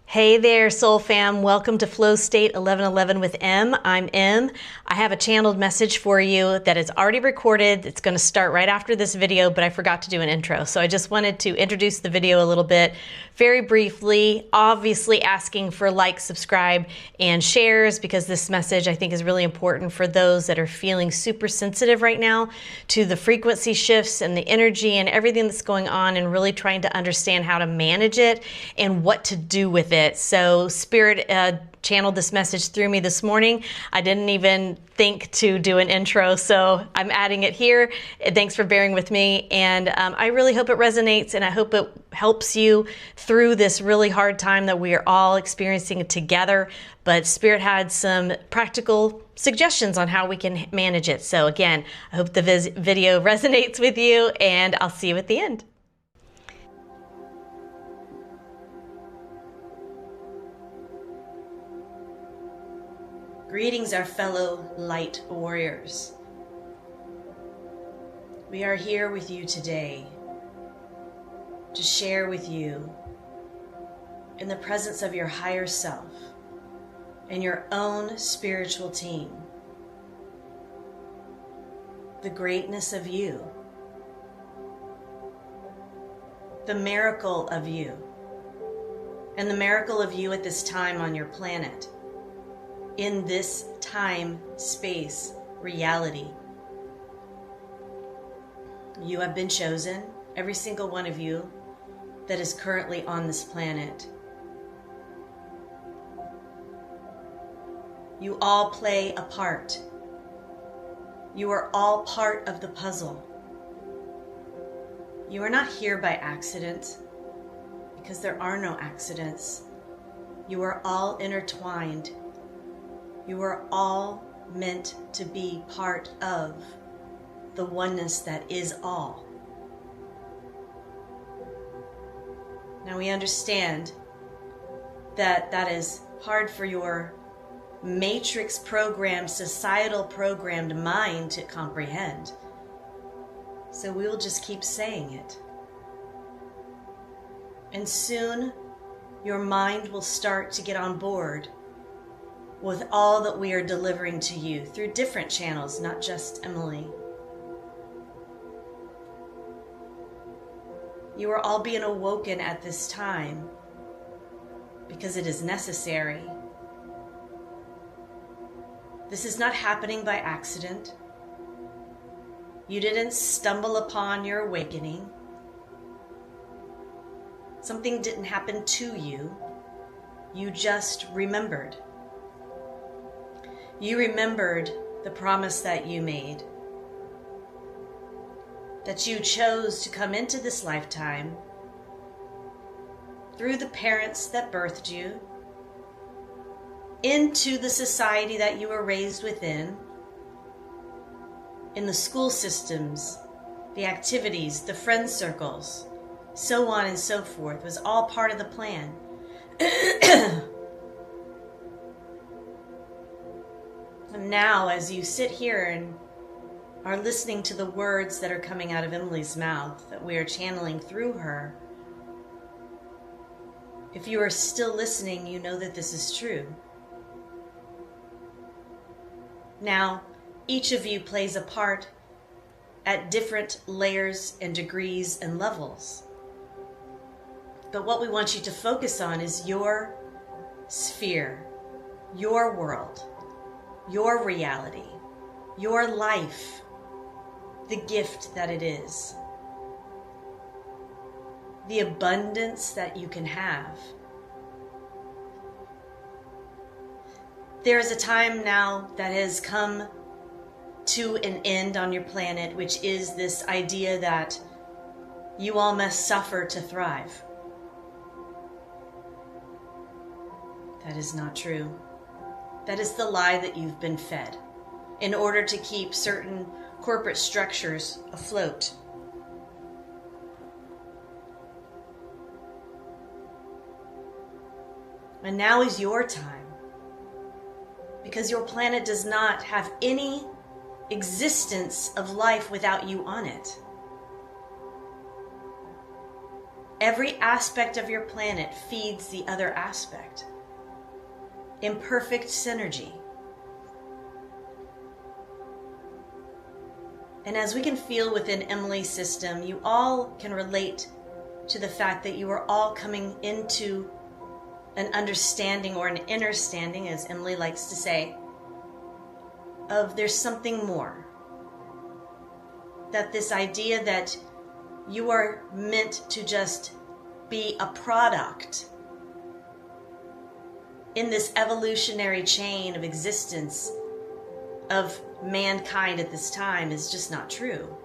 Hey there, Soul Fam. Welcome to Flow State 1111 with M. I'm M. I have a channeled message for you that is already recorded. It's going to start right after this video, but I forgot to do an intro. So I just wanted to introduce the video a little bit, very briefly, obviously asking for likes, subscribe, and shares because this message I think is really important for those that are feeling super sensitive right now to the frequency shifts and the energy and everything that's going on and really trying to understand how to manage it and what to do with it. So Spirit channeled this message through me this morning. I didn't even think to do an intro, so I'm adding it here. Thanks for bearing with me, and I really hope it resonates, and I hope it helps you through this really hard time that we are all experiencing together. But Spirit had some practical suggestions on how we can manage it. So again, I hope the video resonates with you, and I'll see you at the end. Greetings, our fellow light warriors. We are here with you today to share with you, in the presence of your higher self and your own spiritual team, the greatness of you, the miracle of you, and the miracle of you at this time on your planet. In this time, space, reality. You have been chosen, every single one of you that is currently on this planet. You all play a part. You are all part of the puzzle. You are not here by accident, because there are no accidents. You are all intertwined. You are all meant to be part of the oneness that is all. Now we understand that that is hard for your matrix programmed, societal programmed mind to comprehend. So we will just keep saying it. And soon your mind will start to get on board with all that we are delivering to you through different channels, not just Emily. You are all being awoken at this time because it is necessary. This is not happening by accident. You didn't stumble upon your awakening. Something didn't happen to you. You just remembered. You remembered the promise that you made, that you chose to come into this lifetime through the parents that birthed you, into the society that you were raised within, in the school systems, the activities, the friend circles, so on and so forth. It was all part of the plan. And now, as you sit here and are listening to the words that are coming out of Emily's mouth, that we are channeling through her, if you are still listening, you know that this is true. Now, each of you plays a part at different layers and degrees and levels. But what we want you to focus on is your sphere, your world, your reality, your life, the gift that it is, the abundance that you can have. There is a time now that has come to an end on your planet, which is this idea that you all must suffer to thrive. That is not true. That is the lie that you've been fed in order to keep certain corporate structures afloat. And now is your time, because your planet does not have any existence of life without you on it. Every aspect of your planet feeds the other aspect in perfect synergy. And as we can feel within Emily's system, you all can relate to the fact that you are all coming into an understanding or an inner standing, as Emily likes to say, of there's something more. That this idea that you are meant to just be a product in this evolutionary chain of existence of mankind at this time is just not true.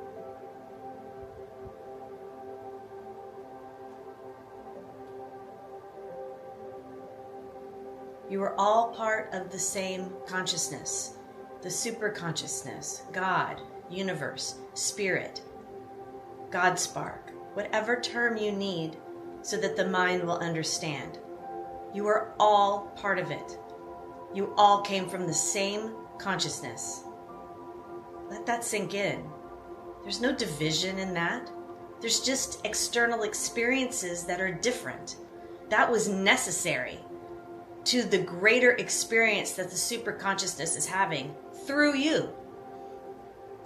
You are all part of the same consciousness, the super consciousness, God, universe, spirit, God spark, whatever term you need so that the mind will understand. You are all part of it. You all came from the same consciousness. Let that sink in. There's no division in that. There's just external experiences that are different. That was necessary to the greater experience that the super consciousness is having through you.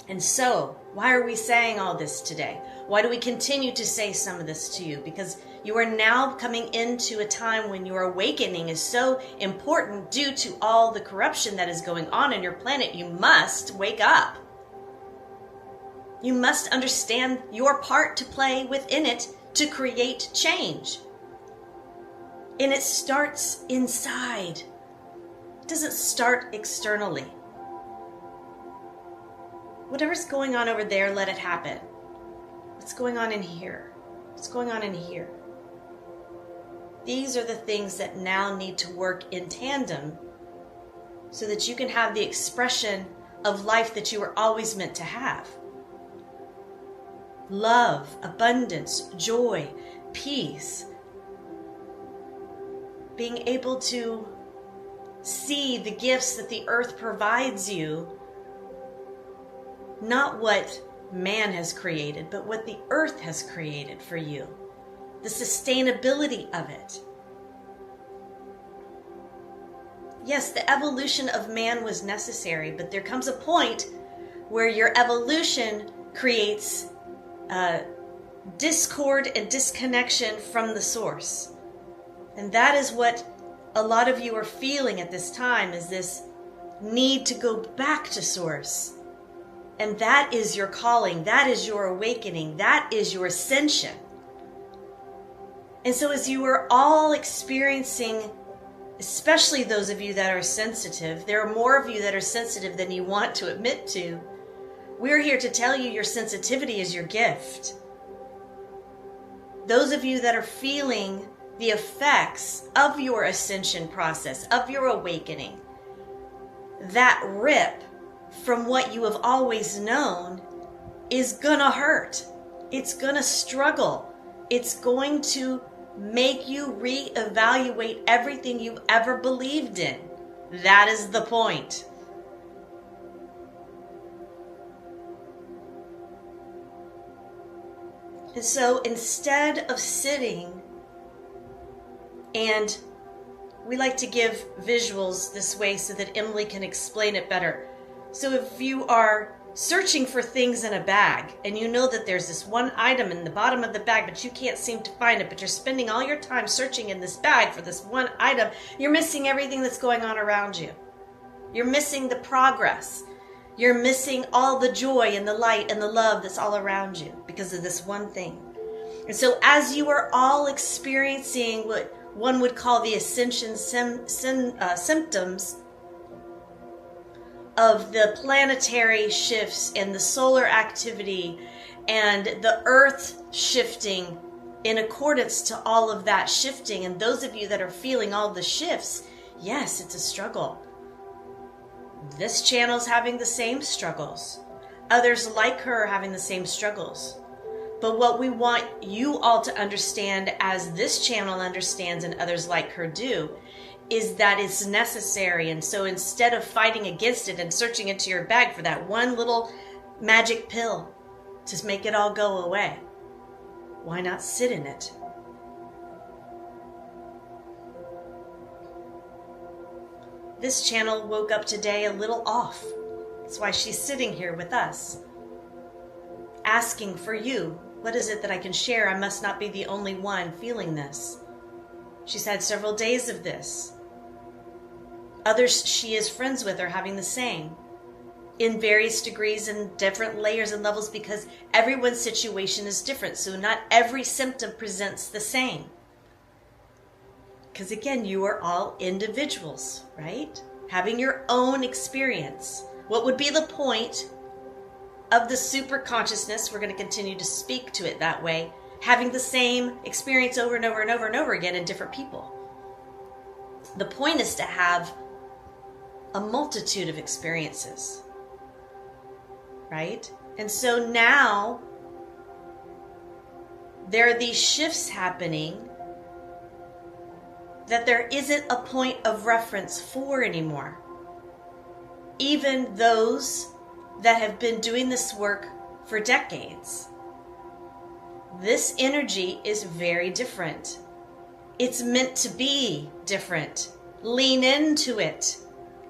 And so, why are we saying all this today? Why do we continue to say some of this to you? Because you are now coming into a time when your awakening is so important due to all the corruption that is going on in your planet. You must wake up. You must understand your part to play within it to create change. And it starts inside. It doesn't start externally. Whatever's going on over there, let it happen. What's going on in here? What's going on in here? These are the things that now need to work in tandem so that you can have the expression of life that you were always meant to have. Love, abundance, joy, peace. Being able to see the gifts that the earth provides you, not what man has created, but what the earth has created for you. The sustainability of it. Yes, the evolution of man was necessary, but there comes a point where your evolution creates discord and disconnection from the source. And that is what a lot of you are feeling at this time, is this need to go back to source. And that is your calling. That is your awakening. That is your ascension. And so as you are all experiencing, especially those of you that are sensitive, there are more of you that are sensitive than you want to admit to. We're here to tell you your sensitivity is your gift. Those of you that are feeling the effects of your ascension process, of your awakening, that rip from what you have always known is gonna hurt. It's gonna struggle. It's going to make you reevaluate everything you've ever believed in. That is the point. And so instead of sitting, and we like to give visuals this way so that Emily can explain it better. So if you are searching for things in a bag and you know that there's this one item in the bottom of the bag, but you can't seem to find it, but you're spending all your time searching in this bag for this one item, you're missing everything that's going on around you. You're missing the progress. You're missing all the joy and the light and the love that's all around you because of this one thing. And so as you are all experiencing what one would call the ascension symptoms of the planetary shifts and the solar activity and the earth shifting in accordance to all of that shifting, and those of you that are feeling all the shifts, yes, it's a struggle. This channel's having the same struggles. Others like her are having the same struggles. But what we want you all to understand, as this channel understands and others like her do, is that it's necessary. And so instead of fighting against it and searching into your bag for that one little magic pill to make it all go away, why not sit in it this channel woke up today a little off. That's why she's sitting here with us, asking for you, what is it that I can share? I must not be the only one feeling this. She's had several days of this. Others she is friends with are having the same, in various degrees and different layers and levels, because everyone's situation is different. So not every symptom presents the same. Because again, you are all individuals, right? Having your own experience. What would be the point of the super consciousness? We're going to continue to speak to it that way. Having the same experience over and over and over and over again in different people. The point is to have a multitude of experiences, right? And so now there are these shifts happening that there isn't a point of reference for anymore. Even those that have been doing this work for decades. This energy is very different. It's meant to be different. Lean into it.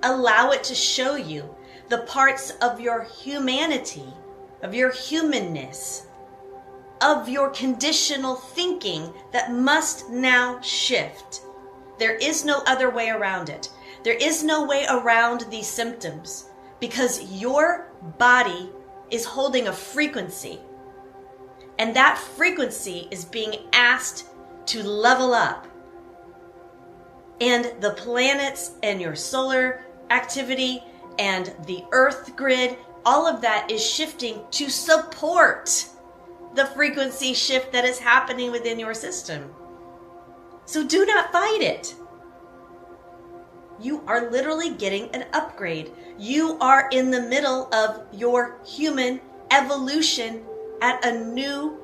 Allow it to show you the parts of your humanity, of your humanness, of your conditional thinking that must now shift. There is no other way around it. There is no way around these symptoms, because your body is holding a frequency, and that frequency is being asked to level up. And the planets and your solar activity and the earth grid, all of that is shifting to support the frequency shift that is happening within your system. So do not fight it. You are literally getting an upgrade. You are in the middle of your human evolution at a new,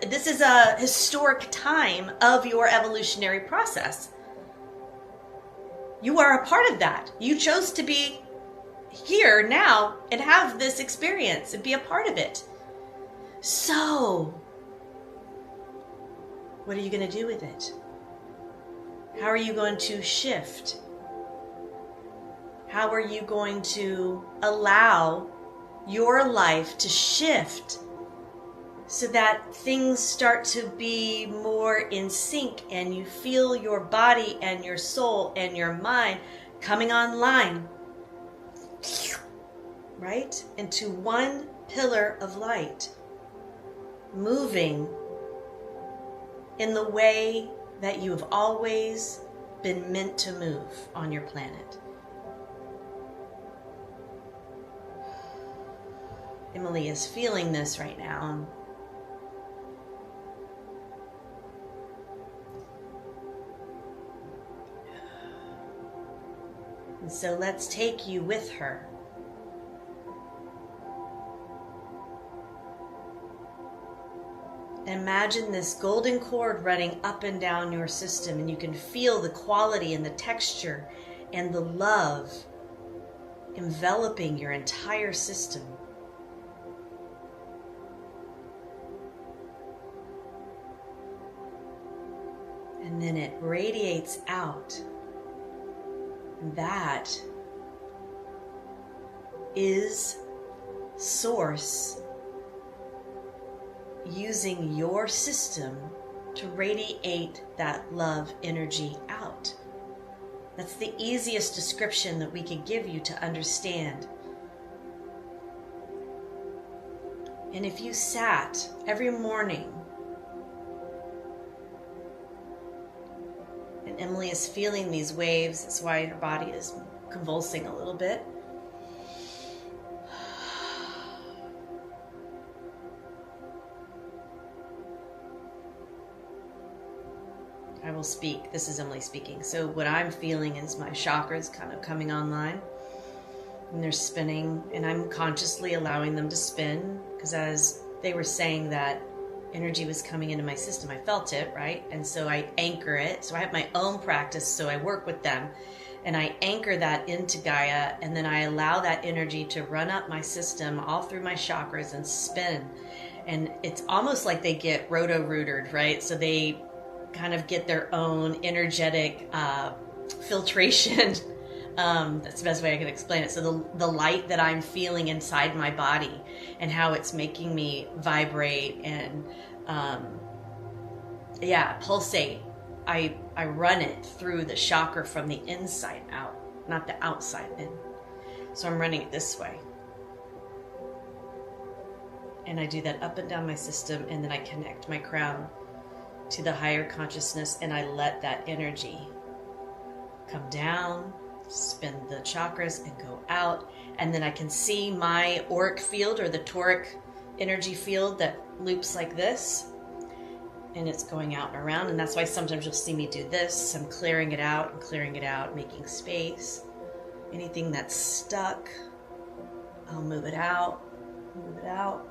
this is a historic time of your evolutionary process. You are a part of that. You chose to be here now and have this experience and be a part of it. So, what are you going to do with it? How are you going to shift? How are you going to allow your life to shift so that things start to be more in sync and you feel your body and your soul and your mind coming online, right? Into one pillar of light, moving in the way that you have always been meant to move on your planet. Emily is feeling this right now. And so let's take you with her. Imagine this golden cord running up and down your system, and you can feel the quality and the texture and the love enveloping your entire system. And then it radiates out. That is Source using your system to radiate that love energy out. That's the easiest description that we could give you to understand. And if you sat every morning, and Emily is feeling these waves, that's why her body is convulsing a little bit. I will speak. This is Emily speaking. So what I'm feeling is my chakras kind of coming online, and they're spinning, and I'm consciously allowing them to spin, because as they were saying that energy was coming into my system, I felt it, right? And so I anchor it. So I have my own practice, so I work with them, and I anchor that into Gaia, and then I allow that energy to run up my system all through my chakras and spin. And it's almost like they get roto-rooted, right? So they kind of get their own energetic filtration. That's the best way I can explain it. So the light that I'm feeling inside my body and how it's making me vibrate and pulsate. I run it through the chakra from the inside out, not the outside in. So I'm running it this way. And I do that up and down my system, and then I connect my crown to the higher consciousness, and I let that energy come down, spin the chakras, and go out. And then I can see my auric field, or the toric energy field, that loops like this. And it's going out and around, and that's why sometimes you'll see me do this. I'm clearing it out and clearing it out, making space. Anything that's stuck, I'll move it out, move it out.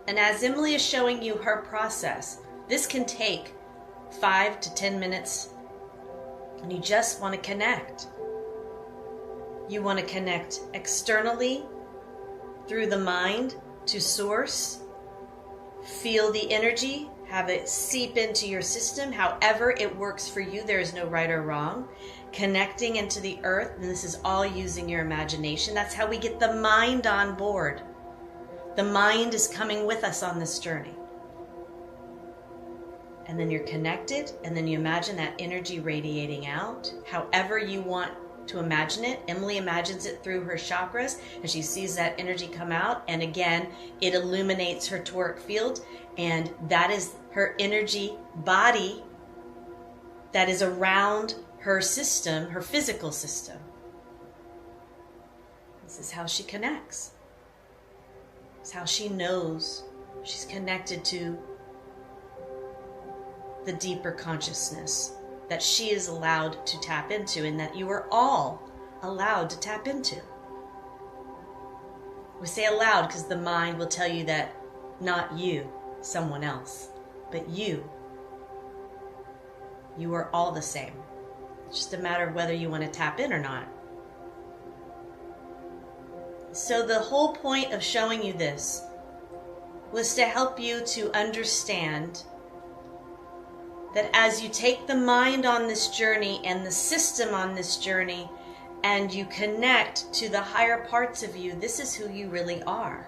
And as Emily is showing you her process, this can take 5 to 10 minutes, and you just want to connect. You want to connect externally through the mind to source, feel the energy, have it seep into your system, however it works for you. There is no right or wrong. Connecting into the earth, and this is all using your imagination. That's how we get the mind on board. The mind is coming with us on this journey. And then you're connected, and then you imagine that energy radiating out, however you want to imagine it. Emily imagines it through her chakras, and she sees that energy come out, and again, it illuminates her toric field, and that is her energy body that is around her system, her physical system. This is how she connects. It's how she knows she's connected to the deeper consciousness that she is allowed to tap into, and that you are all allowed to tap into. We say allowed because the mind will tell you that not you, someone else, but you. You are all the same. It's just a matter of whether you want to tap in or not. So the whole point of showing you this was to help you to understand that as you take the mind on this journey and the system on this journey, and you connect to the higher parts of you, this is who you really are.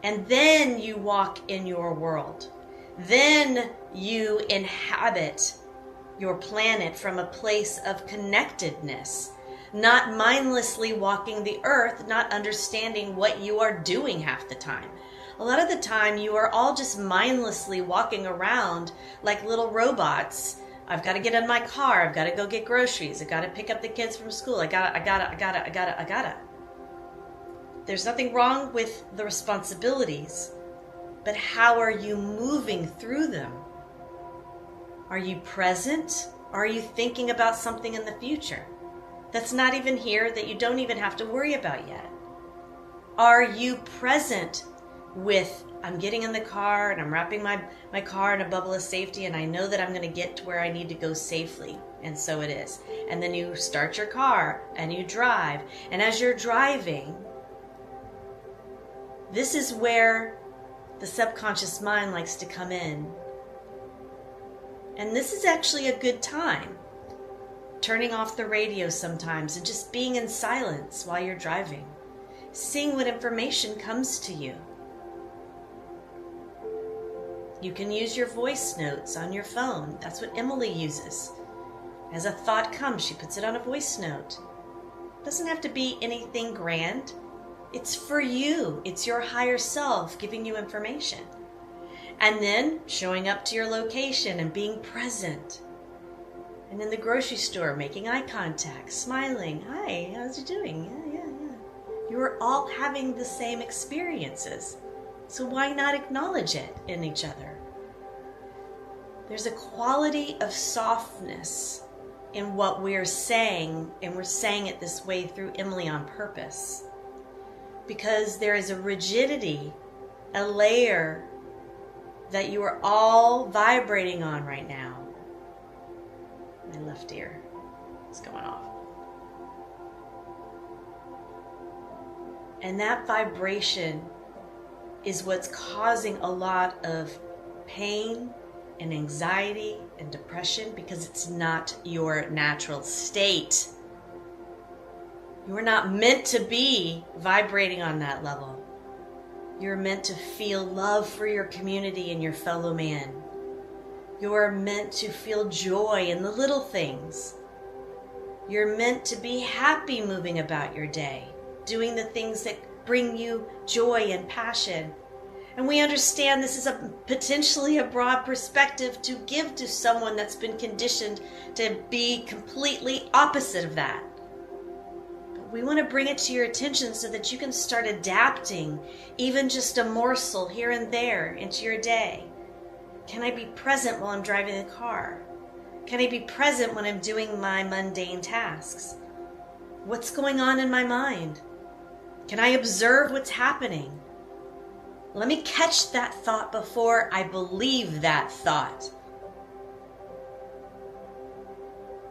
And then you walk in your world. Then you inhabit your planet from a place of connectedness, not mindlessly walking the earth, not understanding what you are doing half the time. A lot of the time you are all just mindlessly walking around like little robots. I've got to get in my car. I've got to go get groceries. I've got to pick up the kids from school. I gotta. There's nothing wrong with the responsibilities, but how are you moving through them? Are you present? Are you thinking about something in the future that's not even here, that you don't even have to worry about yet? Are you present with, I'm getting in the car and I'm wrapping my car in a bubble of safety, and I know that I'm going to get to where I need to go safely, and so it is. And then you start your car and you drive, and as you're driving, this is where the subconscious mind likes to come in. And this is actually a good time. Turning off the radio sometimes and just being in silence while you're driving. Seeing what information comes to you. You can use your voice notes on your phone. That's what Emily uses. As a thought comes, she puts it on a voice note. It doesn't have to be anything grand. It's for you. It's your higher self giving you information. And then showing up to your location and being present. And in the grocery store, making eye contact, smiling. Hi, how's you doing? Yeah. You are all having the same experiences. So why not acknowledge it in each other? There's a quality of softness in what we're saying, and we're saying it this way through Emily on purpose. Because there is a rigidity, a layer that you are all vibrating on right now. My left ear is going off. And that vibration is what's causing a lot of pain and anxiety and depression, because it's not your natural state. You are not meant to be vibrating on that level. You're meant to feel love for your community and your fellow man. You are meant to feel joy in the little things. You're meant to be happy moving about your day, doing the things that bring you joy and passion. And we understand this is potentially a broad perspective to give to someone that's been conditioned to be completely opposite of that. But we want to bring it to your attention so that you can start adapting even just a morsel here and there into your day. Can I be present while I'm driving the car? Can I be present when I'm doing my mundane tasks? What's going on in my mind? Can I observe what's happening? Let me catch that thought before I believe that thought.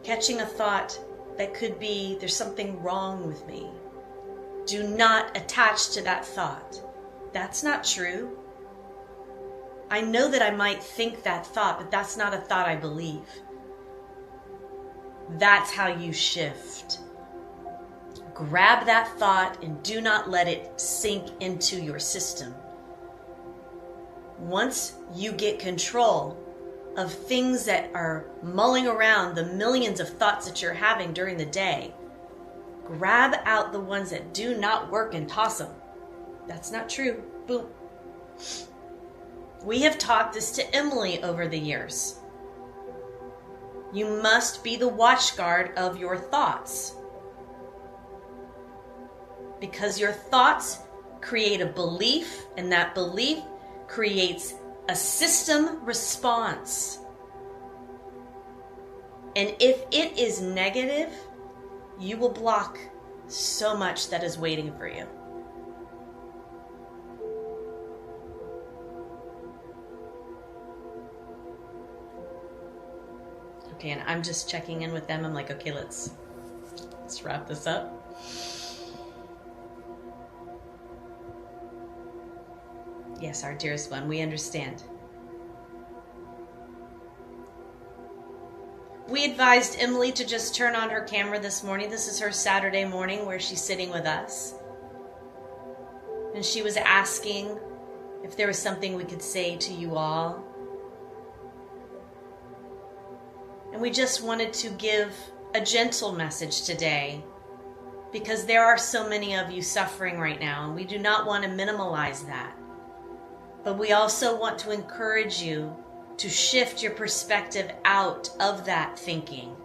Catching a thought that could be, there's something wrong with me. Do not attach to that thought. That's not true. I know that I might think that thought, but that's not a thought I believe. That's how you shift. Grab that thought and do not let it sink into your system. Once you get control of things that are mulling around, the millions of thoughts that you're having during the day, grab out the ones that do not work and toss them. That's not true. Boom. We have taught this to Emily over the years. You must be the watchguard of your thoughts, because your thoughts create a belief, and that belief creates a system response. And if it is negative, you will block so much that is waiting for you. Okay, and I'm just checking in with them. I'm like, okay, let's wrap this up. Yes, our dearest one, we understand. We advised Emily to just turn on her camera this morning. This is her Saturday morning where she's sitting with us. And she was asking if there was something we could say to you all. And we just wanted to give a gentle message today, because there are so many of you suffering right now, and we do not want to minimalize that. But we also want to encourage you to shift your perspective out of that thinking.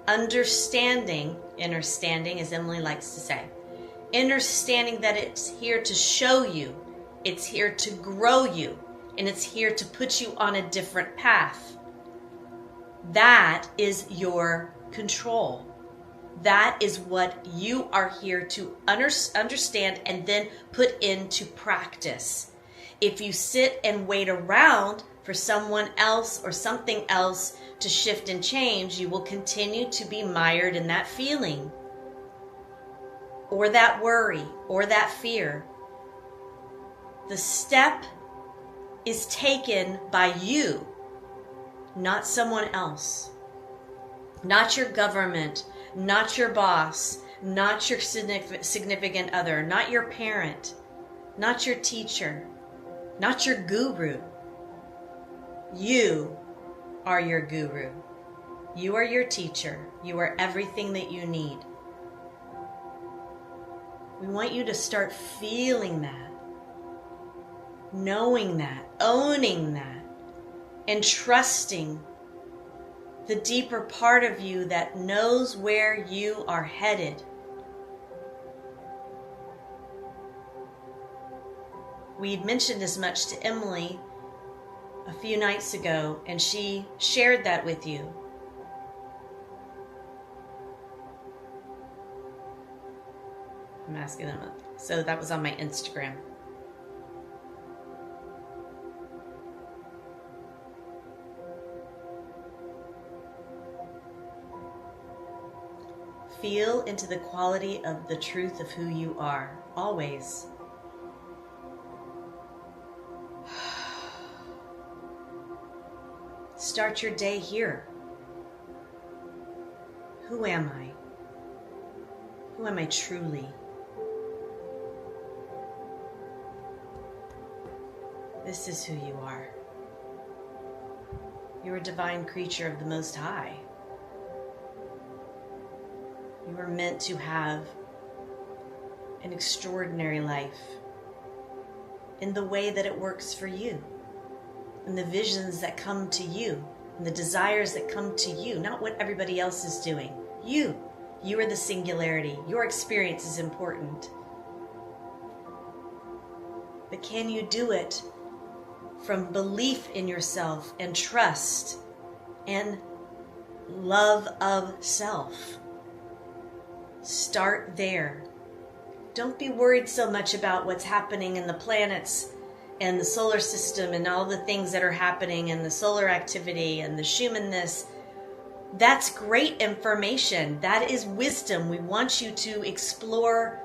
Understanding, understanding, as Emily likes to say, understanding that it's here to show you, it's here to grow you, and it's here to put you on a different path. That is your control. That is what you are here to understand and then put into practice. If you sit and wait around for someone else or something else to shift and change, you will continue to be mired in that feeling or that worry or that fear. The step is taken by you, not someone else, not your government, not your boss, not your significant other, not your parent, not your teacher, not your guru. You are your guru. You are your teacher. You are everything that you need. We want you to start feeling that, knowing that, owning that, and trusting the deeper part of you that knows where you are headed. We mentioned as much to Emily a few nights ago, and she shared that with you. I'm asking them. So that was on my Instagram. feel into the quality of the truth of who you are, always. Start your day here. Who am I? Who am I truly? This is who you are. You're a divine creature of the Most High. You are meant to have an extraordinary life in the way that it works for you, in the visions that come to you, and the desires that come to you, not what everybody else is doing. You are the singularity. Your experience is important. But can you do it from belief in yourself and trust and love of self? Start there. Don't be worried so much about what's happening in the planets and the solar system and all the things that are happening and the solar activity and the Schumann-ness. That's great information. That is wisdom. We want you to explore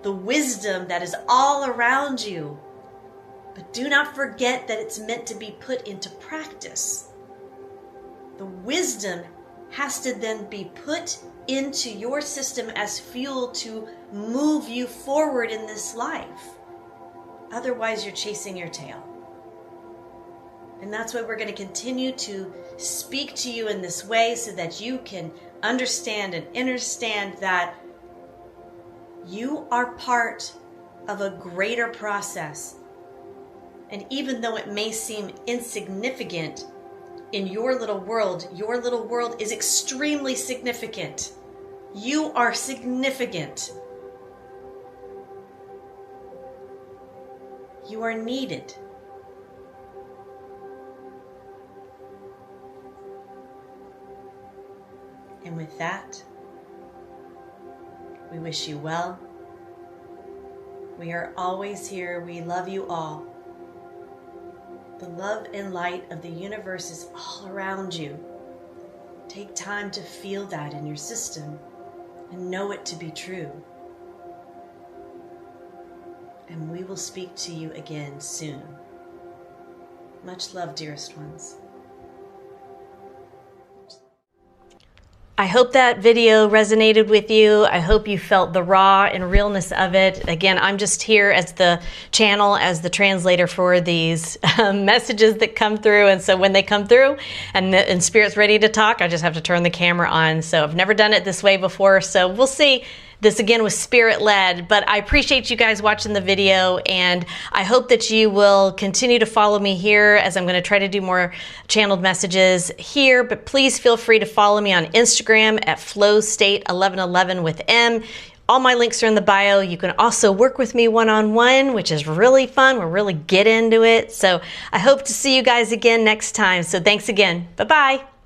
the wisdom that is all around you. But do not forget that it's meant to be put into practice. The wisdom has to then be put into your system as fuel to move you forward in this life. Otherwise, you're chasing your tail. And that's why we're going to continue to speak to you in this way so that you can understand and understand that you are part of a greater process. And even though it may seem insignificant in your little world is extremely significant. You are significant. You are needed. And with that, we wish you well. We are always here. We love you all. The love and light of the universe is all around you. Take time to feel that in your system and know it to be true. And we will speak to you again soon. Much love, dearest ones. I hope that video resonated with you. I hope you felt the raw and realness of it. Again, I'm just here as the channel, as the translator for these messages that come through. And so when they come through and Spirit's ready to talk, I just have to turn the camera on. So I've never done it this way before. So we'll see. This again was Spirit-led, but I appreciate you guys watching the video, and I hope that you will continue to follow me here as I'm going to try to do more channeled messages here, but please feel free to follow me on Instagram at flowstate1111 with M. All my links are in the bio. You can also work with me one-on-one, which is really fun. We'll really get into it. So I hope to see you guys again next time. So thanks again. Bye-bye.